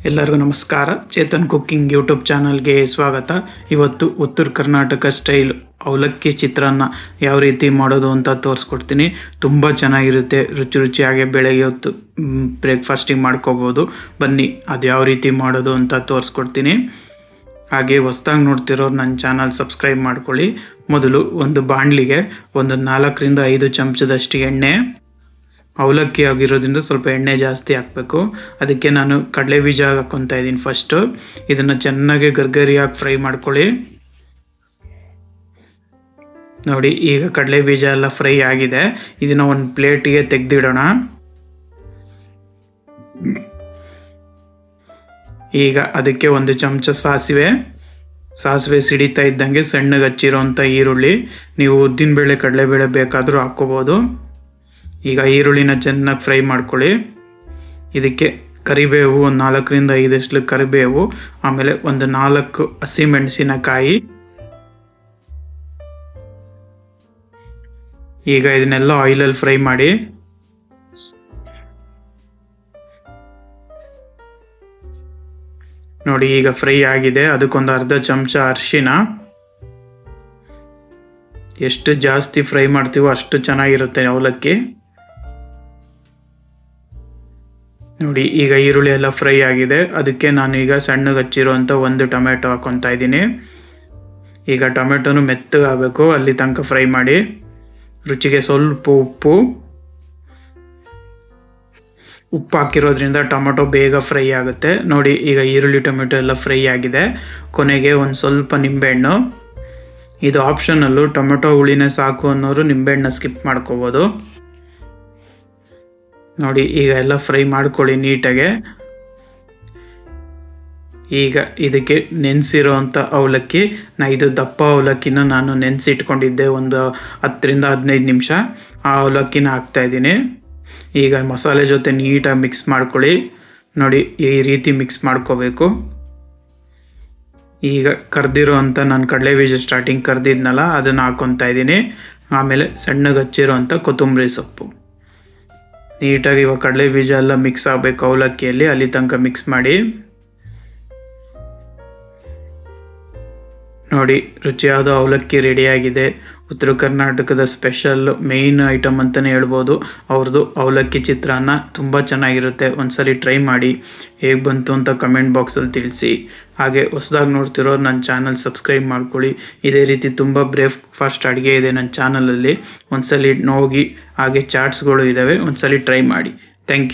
ಎಲ್ಲರಿಗೂ ನಮಸ್ಕಾರ. Chetan cooking YouTube ಚಾನಲ್ಗೆ ಸ್ವಾಗತ. ಇವತ್ತು ಉತ್ತರ ಕರ್ನಾಟಕ ಸ್ಟೈಲ್ ಅವಲಕ್ಕಿ ಚಿತ್ರಾನ್ನ ಯಾವ ರೀತಿ ಮಾಡೋದು ಅಂತ ತೋರಿಸ್ಕೊಡ್ತೀನಿ. ತುಂಬ ಚೆನ್ನಾಗಿರುತ್ತೆ, ರುಚಿ ರುಚಿಯಾಗಿ ಬೆಳಗ್ಗೆ ಹೊತ್ತು ಬ್ರೇಕ್ಫಾಸ್ಟಿಗೆ ಮಾಡ್ಕೋಬೋದು. ಬನ್ನಿ ಅದು ಯಾವ ರೀತಿ ಮಾಡೋದು ಅಂತ ತೋರಿಸ್ಕೊಡ್ತೀನಿ. ಹಾಗೆ ಹೊಸ್ದಾಗಿ ನೋಡ್ತಿರೋರು ನನ್ನ ಚಾನಲ್ ಸಬ್ಸ್ಕ್ರೈಬ್ ಮಾಡ್ಕೊಳ್ಳಿ. ಮೊದಲು ಒಂದು ಬಾಣಲಿಗೆ ಒಂದು 4ರಿಂದ 5 ಚಮಚದಷ್ಟು ಎಣ್ಣೆ, ಅವಲಕ್ಕಿ ಆಗಿರೋದ್ರಿಂದ ಸ್ವಲ್ಪ ಎಣ್ಣೆ ಜಾಸ್ತಿ ಹಾಕಬೇಕು. ಅದಕ್ಕೆ ನಾನು ಕಡಲೆ ಬೀಜ ಹಾಕ್ಕೊತಾ ಇದ್ದೀನಿ. ಫಸ್ಟು ಇದನ್ನು ಚೆನ್ನಾಗಿ ಗರ್ಗರಿಯಾಗಿ ಫ್ರೈ ಮಾಡ್ಕೊಳ್ಳಿ. ನೋಡಿ, ಈಗ ಕಡಲೆ ಬೀಜ ಎಲ್ಲ ಫ್ರೈ ಆಗಿದೆ. ಇದನ್ನು ಒಂದು ಪ್ಲೇಟಿಗೆ ತೆಗೆದಿಡೋಣ. ಈಗ ಅದಕ್ಕೆ 1 ಚಮಚ ಸಾಸಿವೆ ಸಿಡಿತಾ ಇದ್ದಂಗೆ ಸಣ್ಣಗೆ ಹಚ್ಚಿರೋಂಥ ಈರುಳ್ಳಿ, ನೀವು ಉದ್ದಿನಬೇಳೆ ಕಡಲೆಬೇಳೆ ಬೇಕಾದರೂ ಹಾಕ್ಕೋಬೋದು. ಈಗ ಈರುಳ್ಳಿನ ಚೆನ್ನಾಗಿ ಫ್ರೈ ಮಾಡ್ಕೊಳ್ಳಿ. ಇದಕ್ಕೆ ಕರಿಬೇವು, ಒಂದು 4ರಿಂದ 5 ಕರಿಬೇವು, ಆಮೇಲೆ ಒಂದು 4 ಹಸಿಮೆಣಸಿನಕಾಯಿ. ಈಗ ಇದನ್ನೆಲ್ಲ ಆಯಿಲಲ್ಲಿ ಫ್ರೈ ಮಾಡಿ. ನೋಡಿ, ಈಗ ಫ್ರೈ ಆಗಿದೆ. ಅದಕ್ಕೊಂದು ಅರ್ಧ ಚಮಚ ಅರಿಶಿನ. ಎಷ್ಟು ಜಾಸ್ತಿ ಫ್ರೈ ಮಾಡ್ತೀವೋ ಅಷ್ಟು ಚೆನ್ನಾಗಿರುತ್ತೆ ಅವಲಕ್ಕಿ. ನೋಡಿ, ಈಗ ಈರುಳ್ಳಿ ಎಲ್ಲ ಫ್ರೈ ಆಗಿದೆ. ಅದಕ್ಕೆ ನಾನು ಈಗ ಸಣ್ಣಗೆ ಹಚ್ಚಿರುವಂಥ 1 ಟೊಮೆಟೊ ಹಾಕ್ಕೊತಾ ಇದ್ದೀನಿ. ಈಗ ಟೊಮೆಟೊನು ಮೆತ್ತಗಾಗಬೇಕು, ಅಲ್ಲಿ ತನಕ ಫ್ರೈ ಮಾಡಿ. ರುಚಿಗೆ ಸ್ವಲ್ಪ ಉಪ್ಪು ಹಾಕಿರೋದ್ರಿಂದ ಟೊಮೆಟೊ ಬೇಗ ಫ್ರೈ ಆಗುತ್ತೆ. ನೋಡಿ, ಈಗ ಈರುಳ್ಳಿ ಟೊಮೆಟೊ ಎಲ್ಲ ಫ್ರೈ ಆಗಿದೆ. ಕೊನೆಗೆ ಒಂದು ಸ್ವಲ್ಪ ನಿಂಬೆಹಣ್ಣು. ಇದು ಆಪ್ಷನಲ್ಲು, ಟೊಮೆಟೊ ಹುಳಿನೇ ಸಾಕು ಅನ್ನೋರು ನಿಂಬೆಹಣ್ಣು ಸ್ಕಿಪ್ ಮಾಡ್ಕೋಬೋದು. ನೋಡಿ, ಈಗ ಎಲ್ಲ ಫ್ರೈ ಮಾಡ್ಕೊಳ್ಳಿ ನೀಟಾಗೆ. ಈಗ ಇದಕ್ಕೆ ನೆನೆಸಿರೋವಂಥ ಅವಲಕ್ಕಿ, ಇದು ದಪ್ಪ ಅವಲಕ್ಕಿನ ನಾನು ನೆನೆಸಿಟ್ಕೊಂಡಿದ್ದೆ ಒಂದು 10ರಿಂದ 15 ನಿಮಿಷ. ಆ ಅವಲಕ್ಕಿನ ಹಾಕ್ತಾಯಿದ್ದೀನಿ. ಈಗ ಮಸಾಲೆ ಜೊತೆ ನೀಟಾಗಿ ಮಿಕ್ಸ್ ಮಾಡ್ಕೊಳ್ಳಿ. ನೋಡಿ, ಈ ರೀತಿ ಮಿಕ್ಸ್ ಮಾಡ್ಕೋಬೇಕು. ಈಗ ಕರ್ದಿರೋ ಅಂಥ ನಾನು ಕಡಲೆ ಬೀಜ ಸ್ಟಾರ್ಟಿಂಗ್ ಕರ್ದಿದ್ನಲ್ಲ, ಅದನ್ನು ಹಾಕ್ಕೊತಾ ಇದ್ದೀನಿ. ಆಮೇಲೆ ಸಣ್ಣಗೆ ಹಚ್ಚಿರೋ ಅಂಥ ಕೊತ್ತಂಬರಿ ಸೊಪ್ಪು. ನೀಟಾಗಿ ಇವಾಗ ಕಡಲೆ ಬೀಜ ಎಲ್ಲ ಮಿಕ್ಸ್ ಆಗಬೇಕು ಅವಲಕ್ಕಿಯಲ್ಲಿ, ಅಲ್ಲಿ ತನಕ ಮಿಕ್ಸ್ ಮಾಡಿ. ನೋಡಿ, ರುಚಿಯಾದ ಅವಲಕ್ಕಿ ರೆಡಿಯಾಗಿದೆ. ಉತ್ತರ ಕರ್ನಾಟಕದ ಸ್ಪೆಷಲ್ ಮೇಯ್ನ್ ಐಟಮ್ ಅಂತಲೇ ಹೇಳ್ಬೋದು ಅವ್ರದ್ದು ಅವಲಕ್ಕಿ ಚಿತ್ರಾನ್ನ. ತುಂಬ ಚೆನ್ನಾಗಿರುತ್ತೆ. ಒಂದ್ಸಲಿ ಟ್ರೈ ಮಾಡಿ, ಹೇಗೆ ಬಂತು ಅಂತ ಕಮೆಂಟ್ ಬಾಕ್ಸಲ್ಲಿ ತಿಳಿಸಿ. ಹಾಗೆ ಹೊಸದಾಗಿ ನೋಡ್ತಿರೋರು ನನ್ನ ಚಾನಲ್ ಸಬ್ಸ್ಕ್ರೈಬ್ ಮಾಡ್ಕೊಳ್ಳಿ. ಇದೇ ರೀತಿ ತುಂಬ ಬ್ರೇಕ್ಫಾಸ್ಟ್ ಅಡುಗೆ ಇದೆ ನನ್ನ ಚಾನಲಲ್ಲಿ, ಒಂದ್ಸಲಿ ಹೋಗಿ. ಹಾಗೆ ಚಾಟ್ಸ್ಗಳು ಇದ್ದಾವೆ, ಒಂದ್ಸಲಿ ಟ್ರೈ ಮಾಡಿ. Thank you.